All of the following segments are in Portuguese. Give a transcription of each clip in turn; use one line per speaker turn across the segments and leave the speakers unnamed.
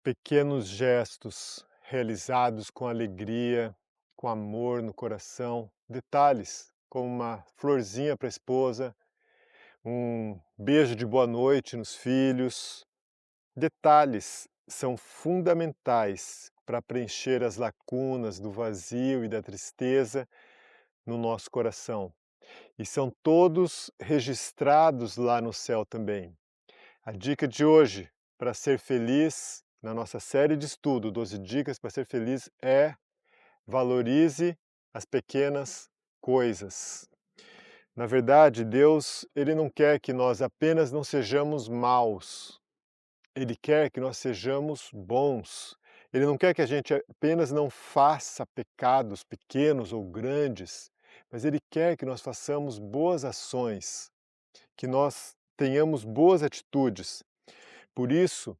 Pequenos gestos realizados com alegria, com amor no coração, detalhes como uma florzinha para a esposa, um beijo de boa noite nos filhos. Detalhes são fundamentais para preencher as lacunas do vazio e da tristeza no nosso coração. E são todos registrados lá no céu também. A dica de hoje para ser feliz, na nossa série de estudo 12 dicas para ser feliz é: valorize as pequenas coisas. Na verdade, Deus, ele não quer que nós apenas não sejamos maus. Ele quer que nós sejamos bons. Ele não quer que a gente apenas não faça pecados pequenos ou grandes, mas ele quer que nós façamos boas ações, que nós tenhamos boas atitudes. Por isso,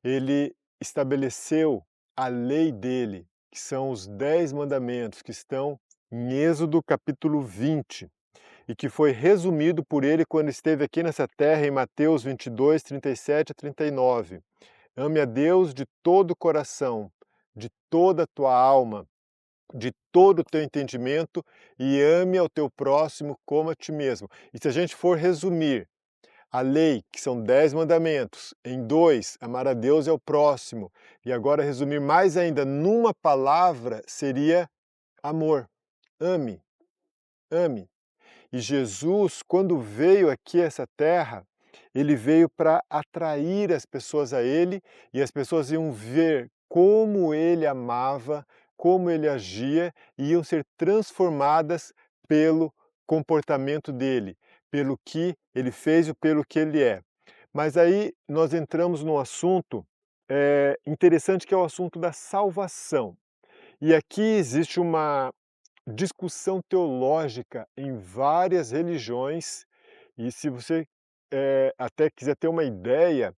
ele estabeleceu a lei dele, que são os 10 mandamentos, que estão em Êxodo capítulo 20, e que foi resumido por ele quando esteve aqui nessa terra em Mateus 22, 37 a 39. Ame a Deus de todo o coração, de toda a tua alma, de todo o teu entendimento, e ame ao teu próximo como a ti mesmo. E se a gente for resumir a lei, que são 10 mandamentos, em 2, amar a Deus e ao próximo, e agora resumir mais ainda numa palavra, seria amor. Ame, ame. E Jesus, quando veio aqui a essa terra, ele veio para atrair as pessoas a ele, e as pessoas iam ver como ele amava, como ele agia, e iam ser transformadas pelo comportamento dele, pelo que ele fez e pelo que ele é. Mas aí nós entramos num assunto interessante, que é o assunto da salvação. E aqui existe uma discussão teológica em várias religiões, e se você até quiser ter uma ideia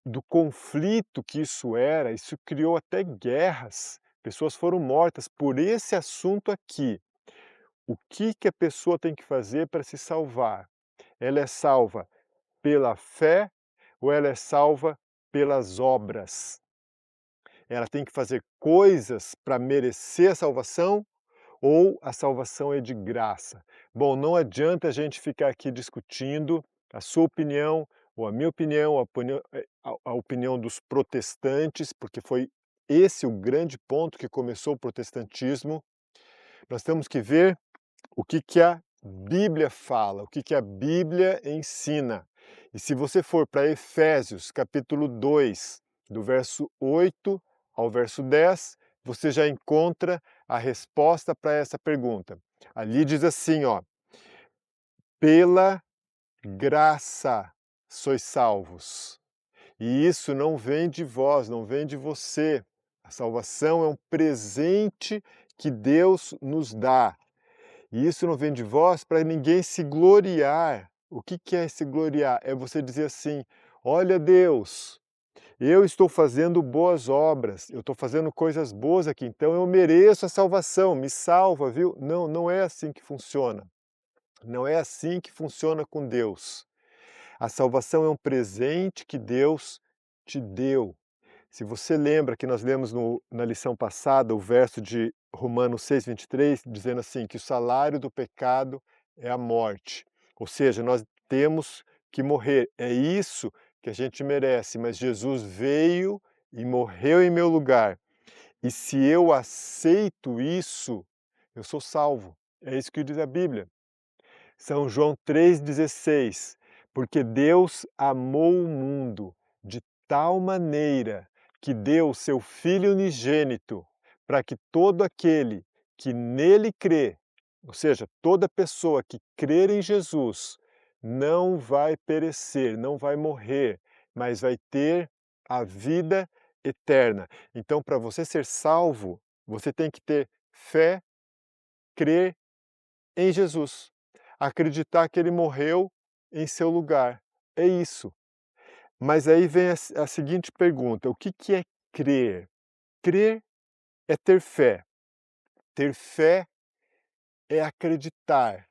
do conflito que isso criou até guerras. Pessoas foram mortas por esse assunto aqui. O que que a pessoa tem que fazer para se salvar? Ela é salva pela fé ou ela é salva pelas obras? Ela tem que fazer coisas para merecer a salvação ou a salvação é de graça? Bom, não adianta a gente ficar aqui discutindo a sua opinião ou a minha opinião, a opinião dos protestantes, porque foi esse o grande ponto que começou o protestantismo. Nós temos que ver o que que a Bíblia fala, o que que a Bíblia ensina. E se você for para Efésios, capítulo 2, do verso 8 ao verso 10, você já encontra a resposta para essa pergunta. Ali diz assim, ó: pela graça sois salvos. E isso não vem de vós, não vem de você. A salvação é um presente que Deus nos dá. E isso não vem de vós para ninguém se gloriar. O que que é se gloriar? É você dizer assim: olha, Deus, eu estou fazendo boas obras, eu estou fazendo coisas boas aqui, então eu mereço a salvação, me salva, viu? Não, não é assim que funciona. Não é assim que funciona com Deus. A salvação é um presente que Deus te deu. Se você lembra que nós lemos na lição passada o verso de Romanos 6,23, dizendo assim, que o salário do pecado é a morte. Ou seja, nós temos que morrer. É isso que a gente merece, mas Jesus veio e morreu em meu lugar. E se eu aceito isso, eu sou salvo. É isso que diz a Bíblia. São João 3,16, porque Deus amou o mundo de tal maneira que deu o seu Filho unigênito, para que todo aquele que nele crê, ou seja, toda pessoa que crer em Jesus, não vai perecer, não vai morrer, mas vai ter a vida eterna. Então, para você ser salvo, você tem que ter fé, crer em Jesus, acreditar que ele morreu em seu lugar. É isso. Mas aí vem a seguinte pergunta: o que que é crer? Crer é ter fé. Ter fé é acreditar.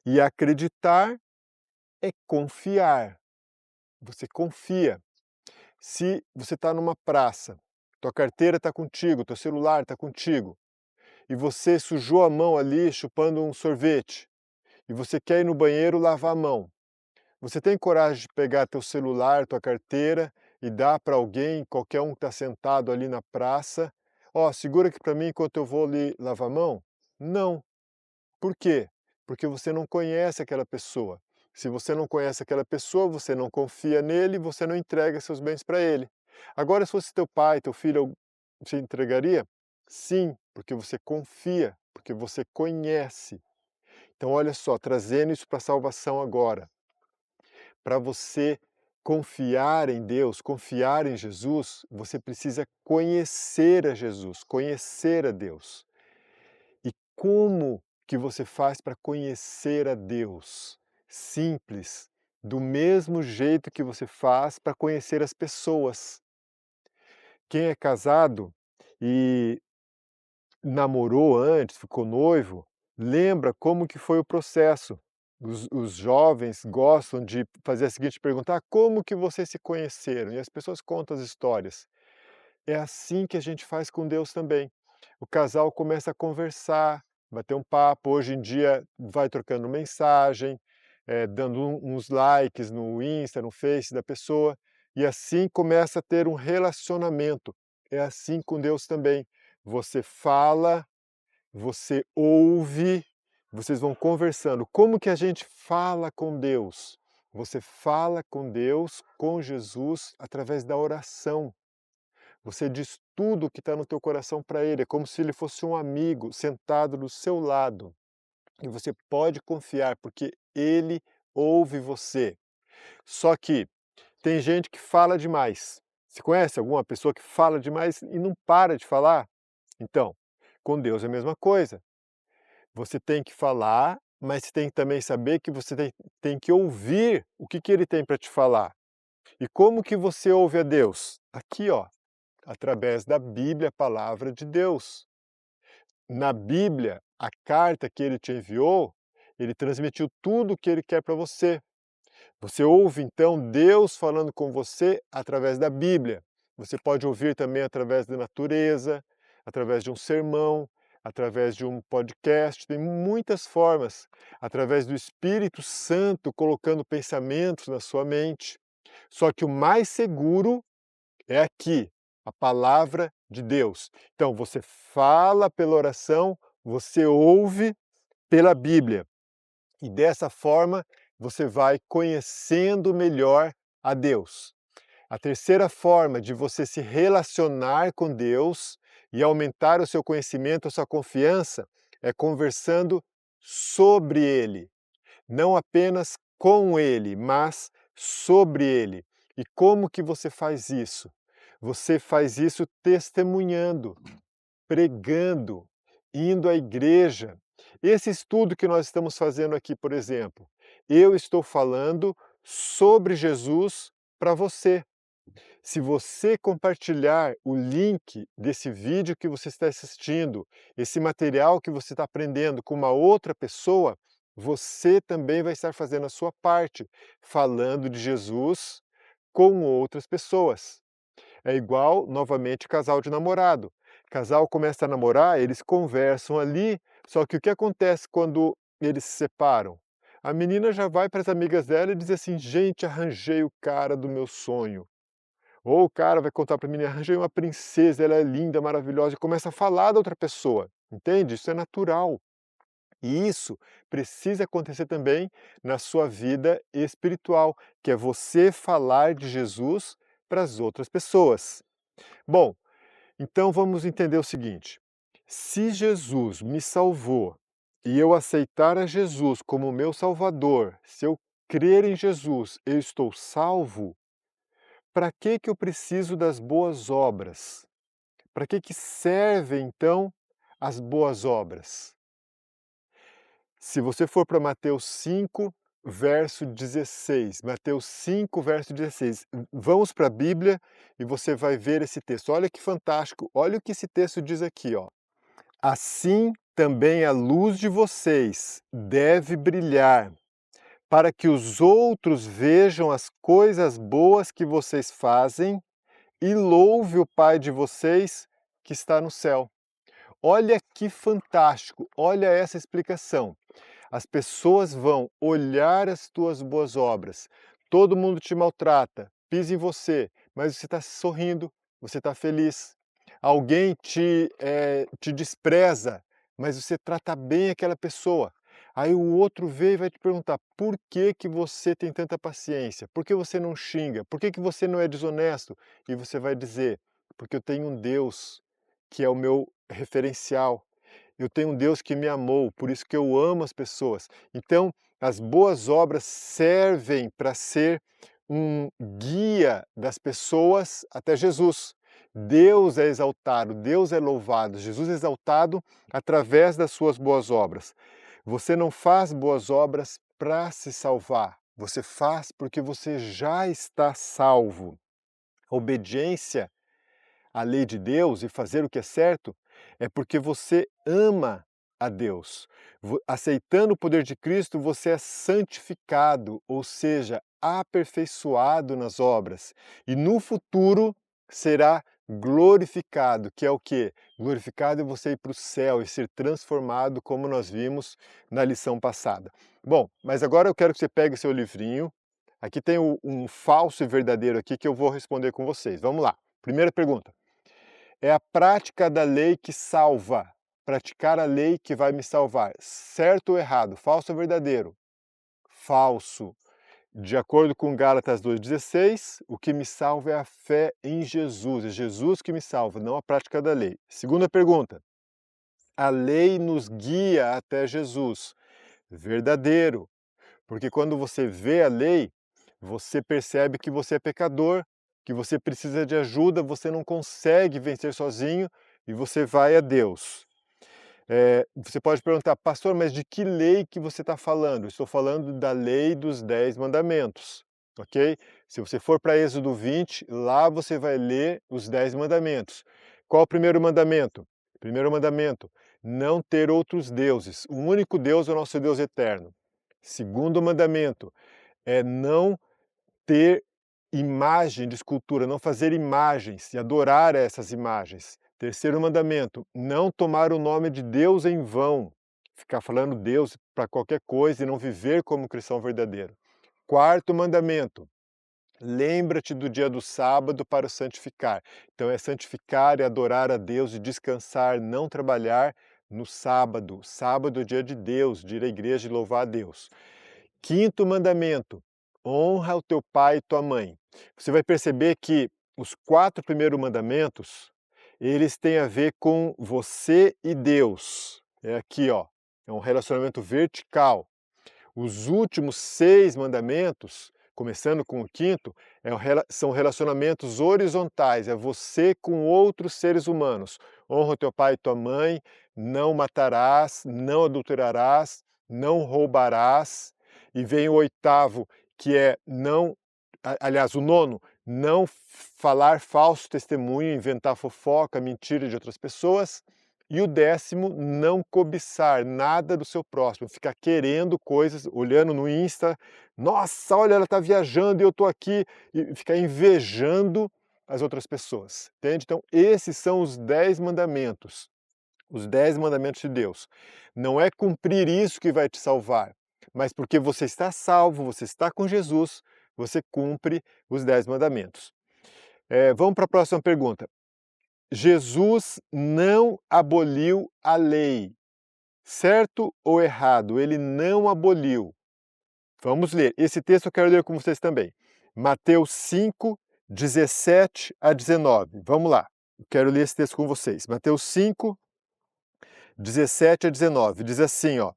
E acreditar é confiar. Você confia. Se você está numa praça, tua carteira está contigo, teu celular está contigo, e você sujou a mão ali chupando um sorvete, e você quer ir no banheiro lavar a mão. Você tem coragem de pegar teu celular, tua carteira e dar para alguém, qualquer um que está sentado ali na praça? Ó, segura aqui para mim enquanto eu vou ali lavar a mão? Não. Por quê? Porque você não conhece aquela pessoa. Se você não conhece aquela pessoa, você não confia nele, você não entrega seus bens para ele. Agora, se fosse teu pai, teu filho, você entregaria? Sim, porque você confia, porque você conhece. Então, olha só, trazendo isso para a salvação agora. Para você confiar em Deus, confiar em Jesus, você precisa conhecer a Jesus, conhecer a Deus. E como que você faz para conhecer a Deus? Simples, do mesmo jeito que você faz para conhecer as pessoas. Quem é casado e namorou antes, ficou noivo, lembra como que foi o processo. Os jovens gostam de fazer a seguinte pergunta: como que vocês se conheceram? E as pessoas contam as histórias. É assim que a gente faz com Deus também. O casal começa a conversar, bater um papo. Hoje em dia vai trocando mensagem, dando uns likes no Insta, no Face da pessoa, e assim começa a ter um relacionamento. É assim com Deus também. Você fala, você ouve, vocês vão conversando. Como que a gente fala com Deus? Você fala com Deus, com Jesus, através da oração. Você diz tudo o que está no teu coração para Ele, é como se Ele fosse um amigo sentado do seu lado. E você pode confiar, porque Ele ouve você. Só que tem gente que fala demais. Você conhece alguma pessoa que fala demais e não para de falar? Então, com Deus é a mesma coisa. Você tem que falar, mas tem que também saber que você tem que ouvir o que Ele tem para te falar. E como que você ouve a Deus? Aqui, ó, através da Bíblia, a palavra de Deus. Na Bíblia, a carta que Ele te enviou, Ele transmitiu tudo o que Ele quer para você. Você ouve então Deus falando com você através da Bíblia. Você pode ouvir também através da natureza, através de um sermão, através de um podcast, tem muitas formas. Através do Espírito Santo colocando pensamentos na sua mente. Só que o mais seguro é aqui, a palavra de Deus. Então você fala pela oração, você ouve pela Bíblia. E dessa forma você vai conhecendo melhor a Deus. A terceira forma de você se relacionar com Deus e aumentar o seu conhecimento, a sua confiança, é conversando sobre Ele. Não apenas com Ele, mas sobre Ele. E como que você faz isso? Você faz isso testemunhando, pregando, indo à igreja. Esse estudo que nós estamos fazendo aqui, por exemplo, eu estou falando sobre Jesus para você. Se você compartilhar o link desse vídeo que você está assistindo, esse material que você está aprendendo com uma outra pessoa, você também vai estar fazendo a sua parte, falando de Jesus com outras pessoas. É igual, novamente, casal de namorado. Casal começa a namorar, eles conversam ali, só que o que acontece quando eles se separam? A menina já vai para as amigas dela e diz assim: gente, arranjei o cara do meu sonho. Ou o cara vai contar para a menina: arranjei uma princesa, ela é linda, maravilhosa, e começa a falar da outra pessoa. Entende? Isso é natural. E isso precisa acontecer também na sua vida espiritual, que é você falar de Jesus para as outras pessoas. Bom, então vamos entender o seguinte: se Jesus me salvou e eu aceitar a Jesus como meu Salvador, se eu crer em Jesus, eu estou salvo, para que eu preciso das boas obras? Para que servem então as boas obras? Se você for para Mateus 5, verso 16, Mateus 5, verso 16, vamos para a Bíblia e você vai ver esse texto. Olha que fantástico, olha o que esse texto diz aqui, ó. Assim também a luz de vocês deve brilhar, para que os outros vejam as coisas boas que vocês fazem e louve o Pai de vocês que está no céu. Olha que fantástico, olha essa explicação. As pessoas vão olhar as tuas boas obras. Todo mundo te maltrata, pisa em você, mas você está sorrindo, você está feliz. Alguém te despreza, mas você trata bem aquela pessoa. Aí o outro vê e vai te perguntar, por que que você tem tanta paciência? Por que você não xinga? Por que que você não é desonesto? E você vai dizer, porque eu tenho um Deus que é o meu referencial. Eu tenho um Deus que me amou, por isso que eu amo as pessoas. Então, as boas obras servem para ser um guia das pessoas até Jesus. Deus é exaltado, Deus é louvado, Jesus é exaltado através das suas boas obras. Você não faz boas obras para se salvar, você faz porque você já está salvo. A obediência a lei de Deus e fazer o que é certo, é porque você ama a Deus. Aceitando o poder de Cristo, você é santificado, ou seja, aperfeiçoado nas obras. E no futuro será glorificado, que é o quê? Glorificado é você ir para o céu e ser transformado, como nós vimos na lição passada. Bom, mas agora eu quero que você pegue o seu livrinho. Aqui tem um falso e verdadeiro aqui que eu vou responder com vocês. Vamos lá. Primeira pergunta. É a prática da lei que salva. Praticar a lei que vai me salvar. Certo ou errado? Falso ou verdadeiro? Falso. De acordo com Gálatas 2,16, o que me salva é a fé em Jesus. É Jesus que me salva, não a prática da lei. Segunda pergunta. A lei nos guia até Jesus. Verdadeiro. Porque quando você vê a lei, você percebe que você é pecador, que você precisa de ajuda, você não consegue vencer sozinho e você vai a Deus. Você pode perguntar, pastor, mas de que lei que você está falando? Estou falando da lei dos 10 mandamentos, ok? Se você for para Êxodo 20, lá você vai ler os 10 mandamentos. Qual o primeiro mandamento? Primeiro mandamento, não ter outros deuses. O único Deus é o nosso Deus eterno. Segundo mandamento, é não ter imagem de escultura, não fazer imagens e adorar essas imagens. Terceiro mandamento, não tomar o nome de Deus em vão, ficar falando Deus para qualquer coisa e não viver como cristão verdadeiro. Quarto mandamento, lembra-te do dia do sábado para o santificar. Então é santificar e adorar a Deus e descansar, não trabalhar no sábado. Sábado é o dia de Deus, de ir à igreja e louvar a Deus. Quinto mandamento, honra o teu pai e tua mãe. Você vai perceber que os 4 primeiros mandamentos, eles têm a ver com você e Deus. É aqui, ó, é um relacionamento vertical. Os últimos 6 mandamentos, começando com o quinto, são relacionamentos horizontais, é você com outros seres humanos. Honra o teu pai e tua mãe, não matarás, não adulterarás, não roubarás. E vem o oitavo, que é não, aliás, o nono, não falar falso testemunho, inventar fofoca, mentira de outras pessoas. E o décimo, não cobiçar nada do seu próximo, ficar querendo coisas, olhando no Insta, nossa, olha, ela está viajando e eu estou aqui, e ficar invejando as outras pessoas, entende? Então, esses são os 10 mandamentos, os 10 mandamentos de Deus. Não é cumprir isso que vai te salvar, mas porque você está salvo, você está com Jesus, você cumpre os 10 mandamentos. Vamos para a próxima pergunta. Jesus não aboliu a lei. Certo ou errado? Ele não aboliu. Vamos ler. Esse texto eu quero ler com vocês também. Mateus 5, 17 a 19. Vamos lá. Eu quero ler esse texto com vocês. Mateus 5, 17 a 19. Diz assim, ó.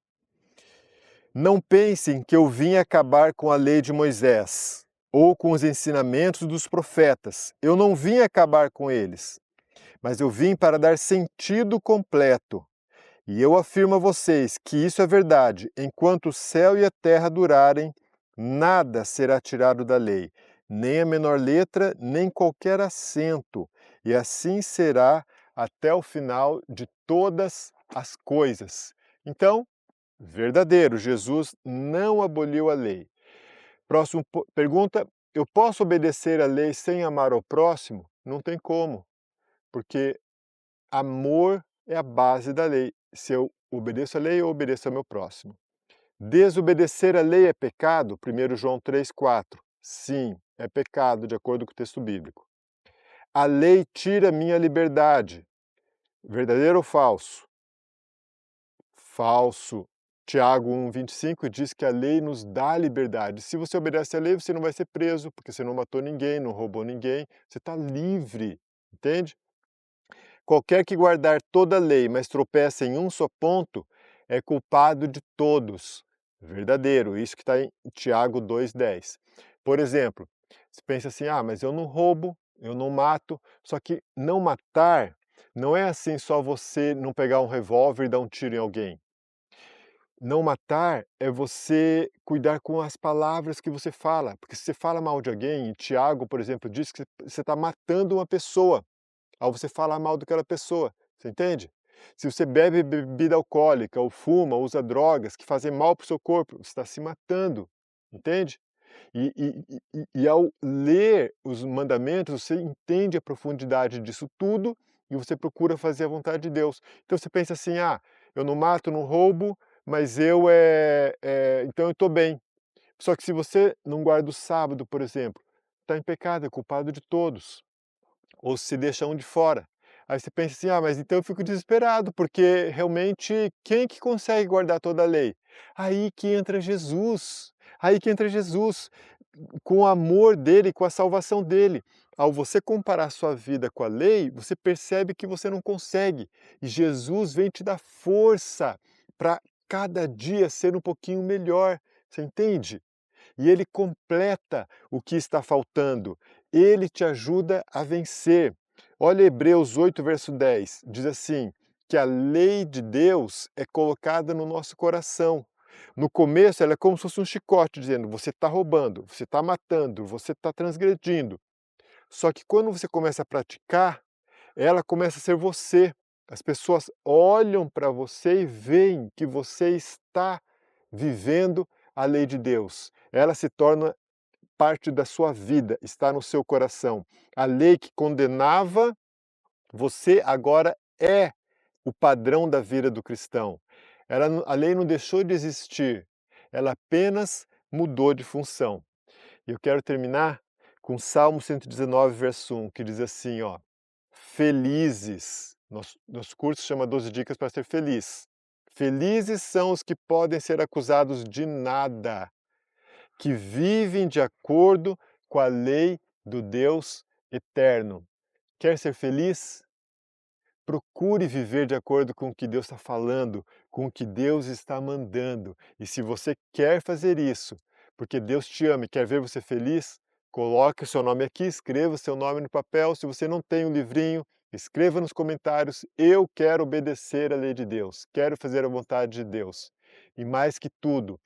Não pensem que eu vim acabar com a lei de Moisés ou com os ensinamentos dos profetas. Eu não vim acabar com eles, mas eu vim para dar sentido completo. E eu afirmo a vocês que isso é verdade: enquanto o céu e a terra durarem, nada será tirado da lei, nem a menor letra, nem qualquer acento. E assim será até o final de todas as coisas. Então, verdadeiro, Jesus não aboliu a lei. Próxima pergunta: eu posso obedecer a lei sem amar ao próximo? Não tem como, porque amor é a base da lei. Se eu obedeço a lei, eu obedeço ao meu próximo. Desobedecer a lei é pecado? 1 João 3,4. Sim, é pecado, de acordo com o texto bíblico. A lei tira minha liberdade. Verdadeiro ou falso? Falso. Tiago 1,25 diz que a lei nos dá liberdade. Se você obedece à lei, você não vai ser preso, porque você não matou ninguém, não roubou ninguém, você está livre, entende? Qualquer que guardar toda a lei, mas tropeça em um só ponto, é culpado de todos. Verdadeiro, isso que está em Tiago 2,10. Por exemplo, você pensa assim, mas eu não roubo, eu não mato, só que não matar não é assim só você não pegar um revólver e dar um tiro em alguém. Não matar é você cuidar com as palavras que você fala, porque se você fala mal de alguém, e Tiago, por exemplo, diz que você está matando uma pessoa ao você falar mal daquela pessoa, você entende? Se você bebe bebida alcoólica, ou fuma, ou usa drogas que fazem mal para o seu corpo, você está se matando, entende? E ao ler os mandamentos, você entende a profundidade disso tudo e você procura fazer a vontade de Deus. Então você pensa assim, eu não mato, não roubo, mas então eu estou bem. Só que se você não guarda o sábado, por exemplo, está em pecado, é culpado de todos, ou se deixa um de fora. Aí você pensa assim, mas então eu fico desesperado, porque realmente quem que consegue guardar toda a lei? Aí que entra Jesus, aí que entra Jesus, com o amor dele, com a salvação dele. Ao você comparar sua vida com a lei, você percebe que você não consegue. E Jesus vem te dar força para cada dia ser um pouquinho melhor. Você entende? E ele completa o que está faltando. Ele te ajuda a vencer. Olha Hebreus 8, verso 10. Diz assim, que a lei de Deus é colocada no nosso coração. No começo, ela é como se fosse um chicote, dizendo, você está roubando, você está matando, você está transgredindo. Só que quando você começa a praticar, ela começa a ser você. As pessoas olham para você e veem que você está vivendo a lei de Deus. Ela se torna parte da sua vida, está no seu coração. A lei que condenava você agora é o padrão da vida do cristão. A lei não deixou de existir, ela apenas mudou de função. E eu quero terminar com Salmo 119, verso 1, que diz assim, felizes, nosso curso chama 12 dicas para ser feliz. Felizes são os que podem ser acusados de nada, que vivem de acordo com a lei do Deus eterno. Quer ser feliz? Procure viver de acordo com o que Deus está falando, com o que Deus está mandando. E se você quer fazer isso, porque Deus te ama e quer ver você feliz, coloque o seu nome aqui, escreva o seu nome no papel. Se você não tem um livrinho, escreva nos comentários, eu quero obedecer à lei de Deus, quero fazer a vontade de Deus. E mais que tudo,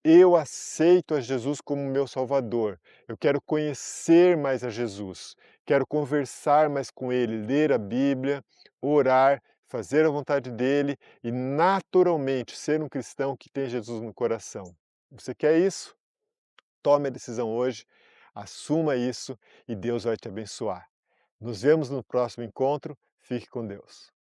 eu aceito a Jesus como meu Salvador. Eu quero conhecer mais a Jesus. Quero conversar mais com Ele, ler a Bíblia, orar, fazer a vontade dEle e naturalmente ser um cristão que tem Jesus no coração. Você quer isso? Tome a decisão hoje, assuma isso e Deus vai te abençoar. Nos vemos no próximo encontro. Fique com Deus.